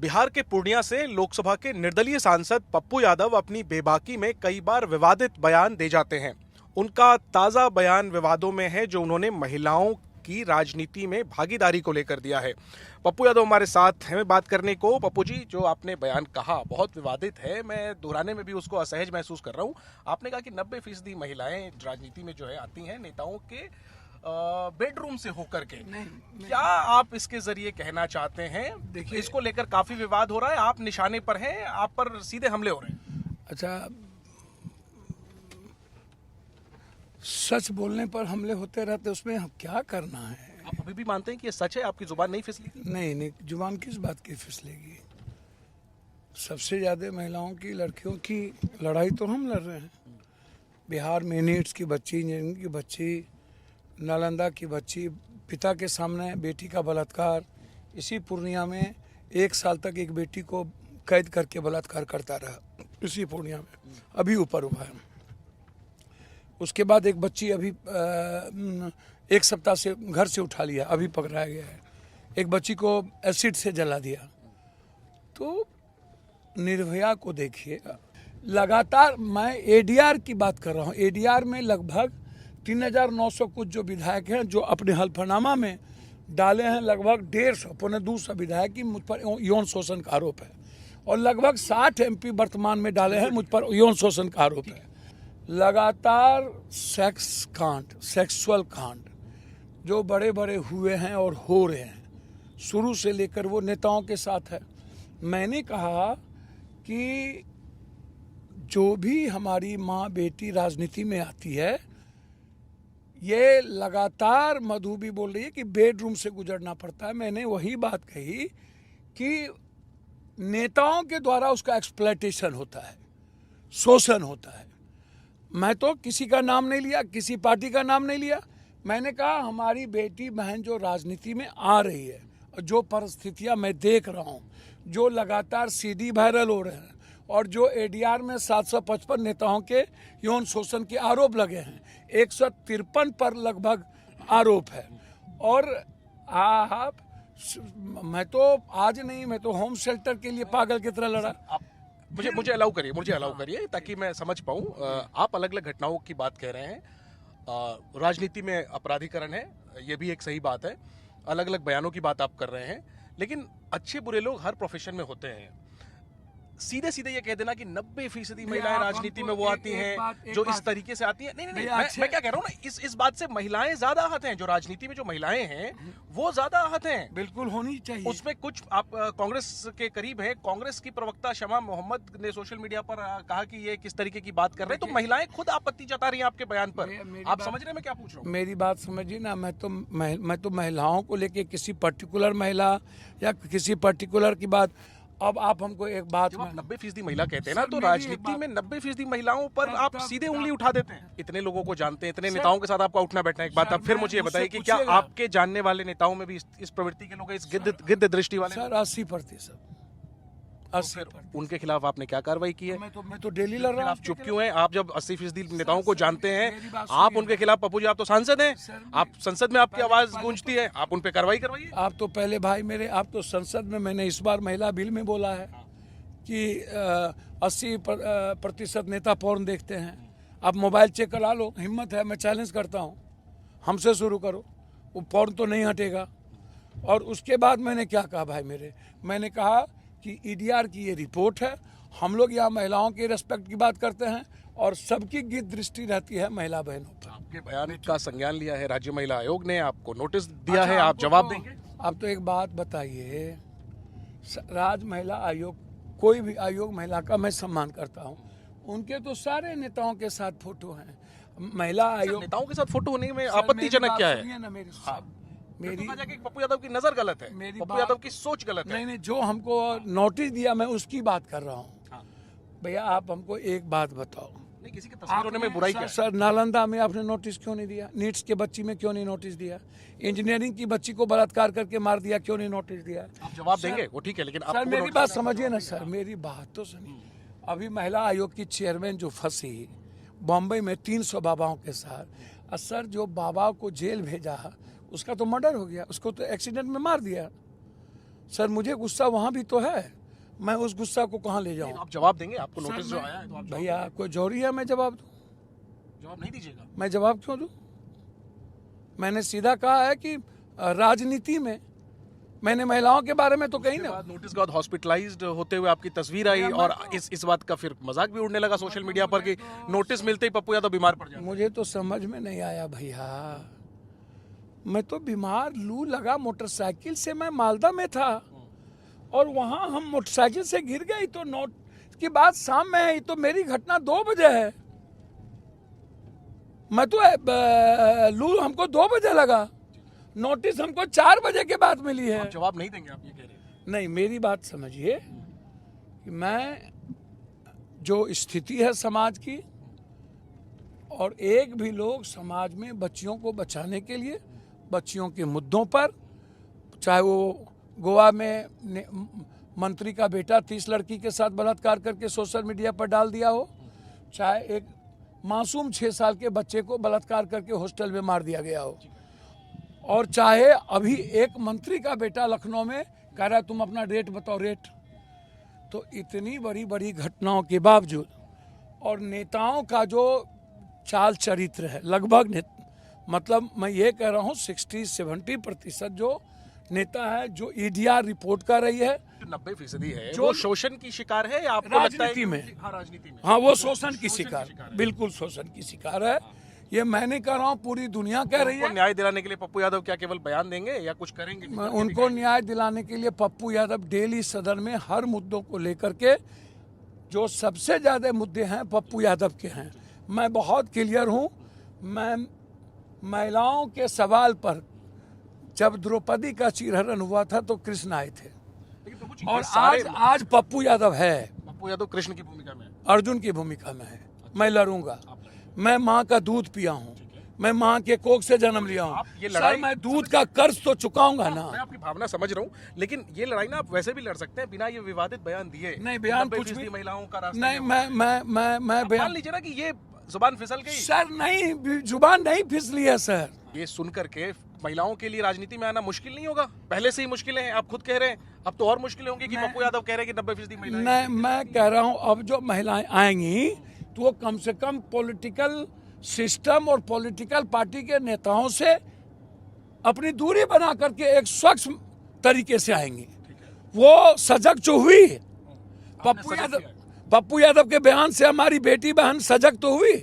बिहार के पूर्णिया से लोकसभा के निर्दलीय सांसद पप्पू यादव अपनी बेबाकी में कई बार विवादित बयान दे जाते हैं। उनका ताजा बयान विवादों में है जो उन्होंने महिलाओं की राजनीति में भागीदारी को लेकर दिया है। पप्पू यादव हमारे साथ हैं बात करने को। पप्पू जी, जो आपने बयान कहा बहुत विवादित है, मैं दोहराने में भी उसको असहज महसूस कर रहा हूं। आपने कहा कि 90% महिलाएं राजनीति में जो है आती हैं नेताओं के बेडरूम से होकर के। क्या आप इसके जरिए कहना चाहते हैं? देखिए, इसको लेकर काफी विवाद हो रहा है, आप निशाने पर हैं, आप पर सीधे हमले हो रहे हैं। अच्छा, सच बोलने पर हमले होते रहते, उसमें हम क्या करना है? आप अभी भी मानते हैं कि ये सच है? आपकी जुबान नहीं फिसली? नहीं, जुबान किस बात की फिसलेगी? सबसे ज्यादा महिलाओं की, लड़कियों की लड़ाई तो हम लड़ रहे हैं। बिहार में नीट्स की बच्ची, इंजीनियरिंग की बच्ची, नालंदा की बच्ची, पिता के सामने बेटी का बलात्कार। इसी पूर्णिया में 1 साल तक एक बेटी को कैद करके बलात्कार करता रहा, इसी पूर्णिया में, अभी ऊपर हुआ है। उसके बाद एक बच्ची अभी 1 सप्ताह से घर से उठा लिया, अभी पकड़ाया गया है। एक बच्ची को एसिड से जला दिया। तो निर्भया को देखिए, लगातार मैं एडीआर की बात कर रहा हूँ। एडीआर में लगभग 3900 कुछ जो विधायक हैं जो अपने हल्फनामा में डाले हैं, लगभग 150 पौने 200 विधायक की मुझ पर यौन शोषण का आरोप है, और लगभग 60 एमपी वर्तमान में डाले हैं मुझ पर यौन शोषण का आरोप है। लगातार सेक्सुअल कांड जो बड़े बड़े हुए हैं और हो रहे हैं, शुरू से लेकर वो नेताओं के साथ है। मैंने कहा कि जो भी हमारी माँ बेटी राजनीति में आती है, ये लगातार मधु भी बोल रही है कि बेडरूम से गुजरना पड़ता है। मैंने वही बात कही कि नेताओं के द्वारा उसका एक्सप्लॉयटेशन होता है, शोषण होता है। मैं तो किसी का नाम नहीं लिया, किसी पार्टी का नाम नहीं लिया। मैंने कहा हमारी बेटी बहन जो राजनीति में आ रही है, जो परिस्थितियां मैं देख रहा हूं, जो लगातार सीडी वायरल हो रहे हैं, और जो एडीआर में 755 नेताओं के यौन शोषण के आरोप लगे हैं, 153 पर लगभग आरोप है। और आप, मैं तो आज नहीं, मैं तो होम शेल्टर के लिए पागल की तरह लड़ा। मुझे अलाउ करिए ताकि मैं समझ पाऊं। आप अलग अलग घटनाओं की बात कह रहे हैं। राजनीति में अपराधीकरण है, ये भी एक सही बात है। अलग अलग बयानों की बात आप कर रहे हैं, लेकिन अच्छे बुरे लोग हर प्रोफेशन में होते हैं। सीधे सीधे ये कह देना कि 90% महिलाएं राजनीति में वो आती हैं जो इस तरीके से आती हैं, नहीं, मैं क्या कह रहा हूँ ना, इस बात से महिलाएं ज्यादा आहत हैं। जो राजनीति में जो महिलाएं हैं वो ज्यादा आहत हैं। बिल्कुल होनी चाहिए। उसमें कुछ, आप कांग्रेस के करीब है, कांग्रेस की प्रवक्ता शमा मोहम्मद ने सोशल मीडिया पर कहा कि ये किस तरीके की बात कर रहे हैं। तो महिलाएं खुद आपत्ति जता रही हैं आपके बयान पर। आप समझ रहे हैं मैं क्या पूछ रहा हूँ? मेरी बात समझिए ना। मैं तो महिलाओं को लेके किसी पर्टिकुलर महिला या किसी पर्टिकुलर की बात, अब आप हमको एक बात, जब आप 90% महिला कहते हैं ना, तो राजनीति में 90% महिलाओं पर आप सीधे उंगली उठा देते हैं। इतने लोगों को जानते हैं, इतने नेताओं के साथ आपका उठना बैठना। एक बात आप फिर मुझे बताइए कि क्या आपके जानने वाले नेताओं में भी इस प्रवृत्ति के लोग, इस गिद्ध दृष्टि वाले? सर 80%। उनके खिलाफ आपने क्या कार्रवाई की है? मैं तो डेली लड़ रहा हूं। आप चुप क्यों हैं? आप जब 80% नेताओं को जानते हैं, आप उनके खिलाफ, पप्पू जी आप तो सांसद हैं, आप संसद में आपकी आवाज गूंजती है, आप उन पे कार्रवाई करवाइए। आप तो पहले भाई मेरे, आप तो संसद में, मैंने इस बार महिला बिल में बोला है कि 80% नेता पोर्न देखते हैं। आप मोबाइल चेक करा लो, हिम्मत है, मैं चैलेंज करता हूँ, हमसे शुरू करो, वो पोर्न तो नहीं हटेगा। और उसके बाद मैंने क्या कहा भाई मेरे, मैंने कहा कि ईडीआर की ये रिपोर्ट है, हम लोग यहाँ महिलाओं के रिस्पेक्ट की बात करते हैं और सबकी गिद्ध दृष्टि रहती है महिला बहनों पर। आपके बयान का संज्ञान लिया है राज्य महिला आयोग ने, आपको नोटिस दिया है, आप जवाब देंगे? आप तो एक बात बताइए, राज्य महिला आयोग, कोई भी आयोग महिला का मैं सम्मान करता हूँ, उनके तो सारे नेताओं के साथ फोटो हैं। महिला आयोग नेताओं के साथ फोटो होने में आपत्तिजनक क्या है? मेरी पप्पू यादव की नजर गलत है, पप्पू यादव की सोच गलत है। नहीं, जो हमको नोटिस दिया मैं उसकी बात कर रहा हूँ। भैया आप हमको एक बात बताओ, नहीं, किसी की तस्वीर होने में बुराई क्या है? सर नालंदा में आपने नोटिस क्यों नहीं दिया? नीट्स के बच्ची में क्यों नहीं नोटिस दिया? इंजीनियरिंग की बच्ची को बलात्कार करके मार दिया, क्यों नहीं नोटिस दिया? आप जवाब देंगे, वो ठीक है, लेकिन सर मेरी बात समझिए ना सर, मेरी बात तो सुनिए। अभी महिला आयोग की चेयरमैन जो फंसी बॉम्बे में 300 बाबाओं के साथ, सर जो बाबा को जेल भेजा, उसका तो मर्डर हो गया, उसको तो एक्सीडेंट में मार दिया। सर मुझे गुस्सा वहाँ भी तो है, मैं उस गुस्सा को कहाँ ले जाऊँ? आप जवाब देंगे? आपको सर, नोटिस जो आया है तो आप भैया कोई जरूरी है मैं जवाब दूँ? जवाब नहीं दीजिएगा? मैं जवाब क्यों दूँ? मैंने सीधा कहा है कि राजनीति में मैंने महिलाओं के बारे में तो कही ना। नोटिस के बाद हॉस्पिटलाइज्ड होते हुए आपकी तस्वीर आई और इस बात का फिर मजाक भी उड़ने लगा सोशल मीडिया पर कि नोटिस मिलते ही पप्पू यादव बीमार पड़ जाए। मुझे तो समझ में नहीं आया भैया, मैं तो बीमार, लू लगा मोटरसाइकिल से, मैं मालदा में था और वहां हम मोटरसाइकिल से गिर गए तो नोट की बात शाम में है, तो मेरी घटना 2 बजे है। मैं तो लू हमको 2 बजे लगा, नोटिस हमको 4 बजे के बाद मिली है। आप जवाब नहीं देंगे, आप ये कह रहे हैं? नहीं, मेरी बात समझिए कि मैं जो स्थिति है समाज की, और एक भी लोग समाज में बच्चियों को बचाने के लिए, बच्चियों के मुद्दों पर, चाहे वो गोवा में मंत्री का बेटा 30 लड़की के साथ बलात्कार करके सोशल मीडिया पर डाल दिया हो, चाहे एक मासूम 6 साल के बच्चे को बलात्कार करके हॉस्टल में मार दिया गया हो, और चाहे अभी एक मंत्री का बेटा लखनऊ में कह रहा है तुम अपना रेट बताओ, रेट। तो इतनी बड़ी बड़ी घटनाओं के बावजूद और नेताओं का जो चाल चरित्र है, लगभग मतलब मैं ये कह रहा हूँ 60-70% जो नेता है, जो ईडीआर रिपोर्ट कर रही है, 90% है जो वो शोषण की शिकार है या आपको लगता है राजनीति में? हाँ, राजनीति में। हाँ, वो शोषण की शिकार, बिल्कुल शोषण की शिकार है। ये मैं नहीं कह रहा हूँ, पूरी दुनिया कह रही है। न्याय दिलाने के लिए पप्पू यादव क्या केवल बयान देंगे या कुछ करेंगे? उनको न्याय दिलाने के लिए पप्पू यादव डेली सदन में हर मुद्दों को लेकर के, जो सबसे ज्यादा मुद्दे हैं पप्पू यादव के हैं। मैं बहुत क्लियर हूँ। मैं महिलाओं के सवाल पर, जब द्रौपदी का चीरहरण हुआ था तो कृष्ण आए थे, और आज पप्पू यादव है। पप्पू यादव कृष्ण की भूमिका में, अर्जुन की भूमिका में है। मैं लड़ूंगा। मैं माँ का दूध पिया हूँ, मैं माँ के कोख से जन्म लिया हूँ। सर, मैं दूध का कर्ज तो चुकाऊंगा ना। मैं आपकी भावना समझ रहा हूँ, लेकिन ये लड़ाई ना आप वैसे भी लड़ सकते हैं बिना ये विवादित बयान दिए। नहीं, बयान कुछ भी महिलाओं का रास्ता नहीं। मैं बयान मान लीजिए ना कि ये जुबान फिसल गई। सर नहीं, जुबान नहीं फिसली है सर। ये सुन करके महिलाओं के लिए राजनीति में आना मुश्किल नहीं होगा? पहले से ही मुश्किलें हैं, आप खुद कह रहे हैं, अब तो और मुश्किलें होंगी कि पप्पू यादव कह रहे हैं कि 90% महिलाएं। नहीं, मैं कह रहा हूँ अब जो महिलाएं आएंगी तो वो कम से कम पॉलिटिकल सिस्टम और पॉलिटिकल पार्टी के नेताओं से अपनी दूरी बना करके एक स्वच्छ तरीके से आएंगी। वो सजग जो हुई, पप्पू यादव के बयान से हमारी बेटी बहन सजग तो हुई।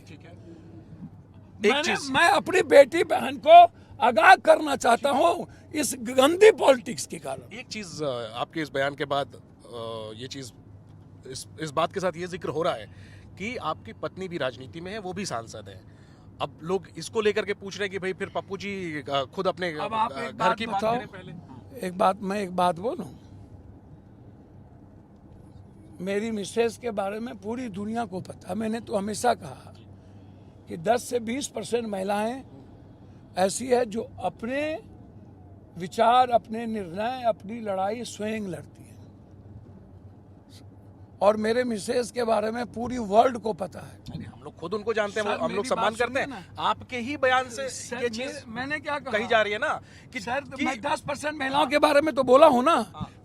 मैं अपनी बेटी बहन को आगाह करना चाहता हूँ इस गंदी पॉलिटिक्स के कारण। एक चीज आपके इस बयान के बाद ये चीज इस बात के साथ ये जिक्र हो रहा है कि आपकी पत्नी भी राजनीति में है, वो भी सांसद है। अब लोग इसको लेकर के पूछ रहे हैं कि भाई फिर पप्पू जी खुद अपने घर की बात करें पहले। एक बात बोलूं, मेरी मिसेस के बारे में पूरी दुनिया को पता। मैंने तो हमेशा कहा कि 10 से 20% महिलाएं ऐसी है जो अपने विचार, अपने निर्णय, अपनी लड़ाई स्वयं लड़ती है, और मेरे मिसेस के बारे में पूरी वर्ल्ड को पता है। हम लोग खुद उनको जानते हैं, हम लोग सम्मान करते हैं। आपके ही बयान से ये चीज मैंने क्या कहा? कही जा रही है ना कि सर मैं 10% महिलाओं के बारे में तो बोला हूँ ना,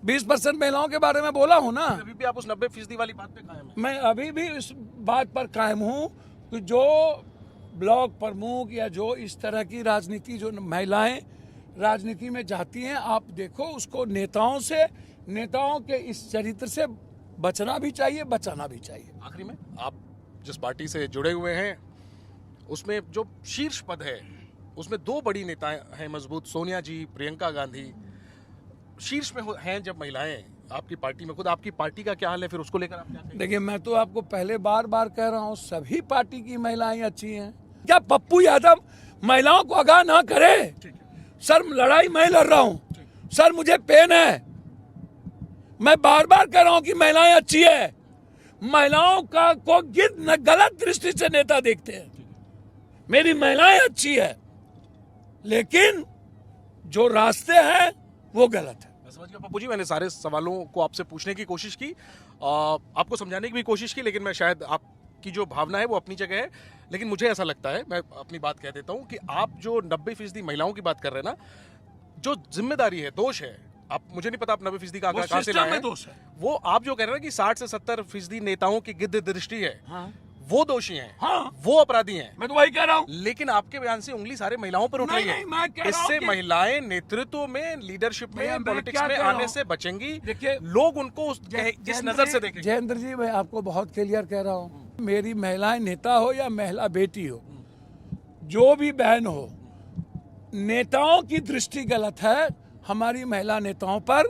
20% महिलाओं के बारे में बोला हूँ ना। अभी भी आप उस 90% वाली बात पे कायम हैं? मैं अभी भी इस बात पर कायम हूँ कि जो ब्लॉक प्रमुख या जो इस तरह की राजनीति, जो महिलाएं राजनीति में जाती हैं, आप देखो उसको नेताओं के इस चरित्र से बचना भी चाहिए, बचाना भी चाहिए। आखिरी में, आप जिस पार्टी से जुड़े हुए हैं उसमें जो शीर्ष पद है उसमें 2 बड़ी नेता हैं मजबूत, सोनिया जी, प्रियंका गांधी शीर्ष में हैं। जब महिलाएं आपकी पार्टी में, खुद आपकी पार्टी का क्या हाल है, फिर उसको लेकर आप क्या कहेंगे? देखिए, मैं तो आपको पहले बार कह रहा हूँ, सभी पार्टी की महिलाएं अच्छी हैं। क्या पप्पू यादव महिलाओं को आगाह ना करे? सर लड़ाई मैं लड़ रहा हूँ, सर मुझे पेन है, मैं बार कह रहा हूँ कि महिलाएं अच्छी है। महिलाओं का को गलत दृष्टि से नेता देखते हैं। मेरी महिलाएं अच्छी है, लेकिन जो रास्ते हैं वो गलत है। मैं समझ गया पप्पू जी, मैंने सारे सवालों को आपसे पूछने की कोशिश की, आपको समझाने की भी कोशिश की, लेकिन मैं शायद आपकी जो भावना है वो अपनी जगह है। लेकिन मुझे ऐसा लगता है, मैं अपनी बात कह देता हूँ कि आप जो 90% महिलाओं की बात कर रहे हैं ना, जो जिम्मेदारी है, दोष है आप, मुझे नहीं पता आप 90% का आंकड़ा वो कहां से सिस्टम लाए में हैं। दोष है। वो आप जो कह रहे हैं कि 60 से 70% नेताओं की गिद्ध दृष्टि है, हाँ वो दोषी हैं, हाँ, वो अपराधी हैं। मैं तो वही कह रहा हूँ। लेकिन आपके बयान से उंगली सारे महिलाओं पर उठ नहीं, रही है। नहीं, मैं कह रहा हूं इससे कि- महिलाएं नेतृत्व में, लीडरशिप भैया, में, मैं पॉलिटिक्स क्या में कह रहा आने हूं? से बचेंगी। देखिए, लोग उनको इस नजर से देखेंगे। जयेंद्र जी, मैं आपको बहुत क्लियर कह रहा हूँ, मेरी महिलाएं नेता हो या महिला बेटी हो, जो भी बहन हो, नेताओं की दृष्टि गलत है हमारी महिला नेताओं पर,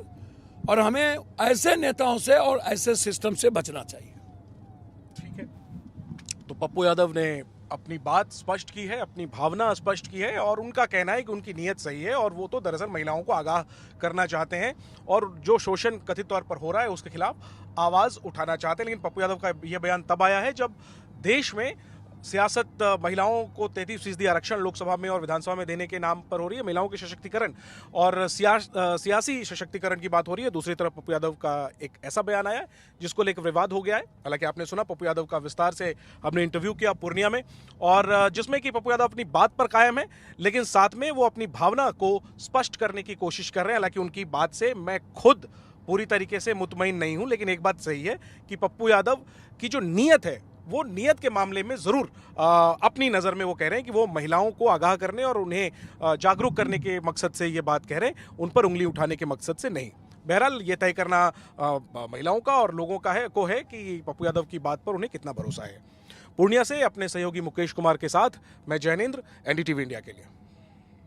और हमें ऐसे नेताओं से और ऐसे सिस्टम से बचना चाहिए। ठीक है, तो पप्पू यादव ने अपनी बात स्पष्ट की है, अपनी भावना स्पष्ट की है, और उनका कहना है कि उनकी नीयत सही है और वो तो दरअसल महिलाओं को आगाह करना चाहते हैं और जो शोषण कथित तौर पर हो रहा है उसके खिलाफ आवाज उठाना चाहते हैं। लेकिन पप्पू यादव का यह बयान तब आया है जब देश में सियासत महिलाओं को 33% आरक्षण लोकसभा में और विधानसभा में देने के नाम पर हो रही है, महिलाओं के सशक्तिकरण और सियासी सशक्तिकरण की बात हो रही है। दूसरी तरफ पप्पू यादव का एक ऐसा बयान आया है जिसको लेकर विवाद हो गया है। हालांकि आपने सुना पप्पू यादव का विस्तार से हमने इंटरव्यू किया पूर्णिया में, और जिसमें कि पप्पू यादव अपनी बात पर कायम है, लेकिन साथ में वो अपनी भावना को स्पष्ट करने की कोशिश कर रहे हैं। हालांकि उनकी बात से मैं खुद पूरी तरीके से मुतमईन नहीं हूं, लेकिन एक बात सही है कि पप्पू यादव की जो नीयत है, वो नियत के मामले में जरूर अपनी नजर में वो कह रहे हैं कि वो महिलाओं को आगाह करने और उन्हें जागरूक करने के मकसद से ये बात कह रहे हैं, उन पर उंगली उठाने के मकसद से नहीं। बहरहाल ये तय करना महिलाओं का और लोगों का है कि पप्पू यादव की बात पर उन्हें कितना भरोसा है। पूर्णिया से अपने सहयोगी मुकेश कुमार के साथ मैं जैनेंद्र, एनडीटीवी इंडिया के लिए।